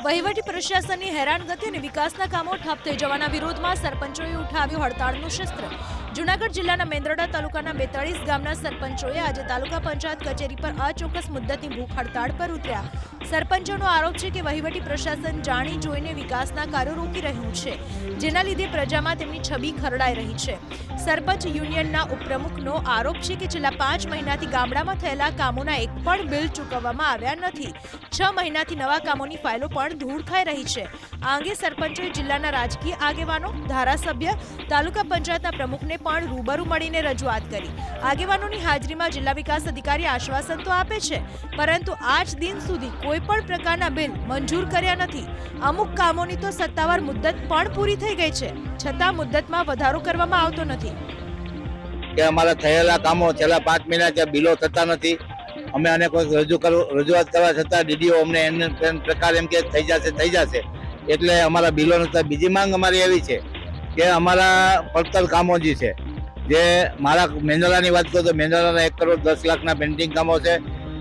વહીવટી પ્રશાસનની હેરાનગતિ અને વિકાસના કામો ઠપ થઈ જવાના વિરોધમાં સરપંચોએ ઉઠાવ્યું હડતાળનું શસ્ત્ર। જૂનાગઢ જિલ્લાના મેંદરડા તાલુકાના 42 ગામના સરપંચોએ આજે તાલુકા પંચાયત કચેરી પર અચોક્કસ મુદ્દતની ભૂખ હડતાળ પર ઉતર્યા। સરપંચોનો આરોપ છે કે વહીવટી પ્રશાસન જાણી જોઈને વિકાસના કાર્યો રોકી રહ્યું છે, જેના લીધે પ્રજામાં તેમની છબી ખરડાઈ રહી છે। સરપંચ યુનિયનના ઉપપ્રમુખનો આરોપ છે કે છેલ્લા 5 મહિનાથી ગામડામાં થયેલા કામોના એક પણ બિલ ચૂકવવામાં આવ્યા નથી। 6 મહિનાથી નવા કામોની ફાઇલો પણ ધૂળ ખાઈ રહી છે। આ અંગે સરપંચોએ જિલ્લાના રાજકીય આગેવાનો, ધારાસભ્ય, તાલુકા પંચાયતના પ્રમુખને પણ રૂબરૂ મળીને રજૂઆત કરી। આગેવાનોની હાજરીમાં જિલ્લા વિકાસ અધિકારી આશ્વાસન તો આપે છે, પરંતુ આજ દિન સુધી કોઈ પણ પ્રકારના બિલ મંજૂર કર્યા નથી। અમુક કામોની તો સત્તાવાર મુદ્દત પણ પૂરી થઈ ગઈ છે, છતાં મુદ્દતમાં વધારો કરવામાં આવતો નથી। કે અમારા થયેલા કામો છેલ્લા 5 મહિના ત્યાં બિલો થતા નથી। અમે અનેક રજૂઆત કરવા છતાં ડીડીઓ અમને એમ પ્રકાર એમ કે થઈ જશે એટલે અમારા બિલો નથી। બીજી માંગ અમારી એવી છે કે અમારા પડતર કામો જે છે, જે મારા મેંદરડાની વાત કરું તો મેંદરડાના 1 કરોડ 10 લાખના પેન્ડિંગ કામો છે,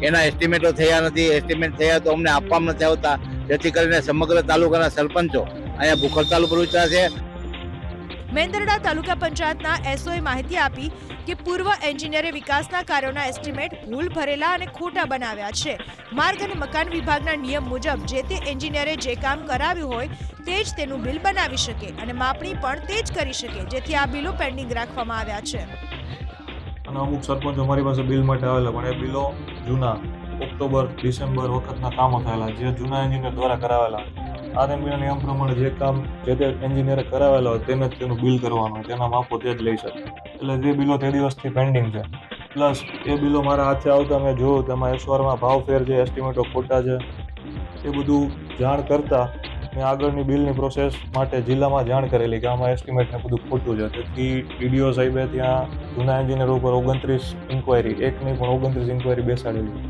એના એસ્ટિમેટો થયા નથી। એસ્ટિમેટ થયા તો અમને આપવામાં નથી આવતા, જેથી કરીને સમગ્ર તાલુકાના સરપંચો અહીંયા ભૂખ હડતાલ ઉપર ઉતર્યા છે। મેંદરડા તાલુકા પંચાયતના એસઓએ માહિતી આપી કે પૂર્વ એન્જિનિયરે વિકાસના કાર્યોના એસ્ટિમેટ ભૂલ ભરેલા અને ખોટા બનાવ્યા છે। માર્ગ અને મકાન વિભાગના નિયમ મુજબ જે તે એન્જિનિયરે જે કામ કરાવ્યું હોય તે જ તેનું બિલ બનાવી શકે અને માપણી પણ તે જ કરી શકે, જેથી આ બિલો પેન્ડિંગ રાખવામાં આવ્યા છે। અને અમુક સરપંચો અમારી પાસે બિલ માટે આવેલા, પણ એ બિલો જૂના ઓક્ટોબર ડિસેમ્બર વખતના કામો થયેલા, જે જૂના એન્જિનિયર દ્વારા કરાવેલા। આરએમબીના નિયમ પ્રમાણે જે કામ જે તે એન્જિનિયરે કરાવેલા હોય તેને જ તેનું બિલ કરવાનું હોય, તેના માપો તે જ લઈ શકે। એટલે જે બિલો તે દિવસથી પેન્ડિંગ છે, પ્લસ એ બિલો મારા હાથે આવતા મેં જોયું તેમાં એસવારમાં ભાવ ફેર છે, એસ્ટિમેટો ખોટા છે। એ બધું જાણ કરતાં મેં આગળની બિલની પ્રોસેસ માટે જિલ્લામાં જાણ કરેલી કે આમાં એસ્ટિમેટને બધું ખોટું છે। તેથી ડીડીઓ સાહેબે ત્યાં જૂના એન્જિનિયર ઉપર 29 ઇન્ક્વાયરી, એક નહીં પણ 29 ઇન્ક્વાયરી બેસાડેલી।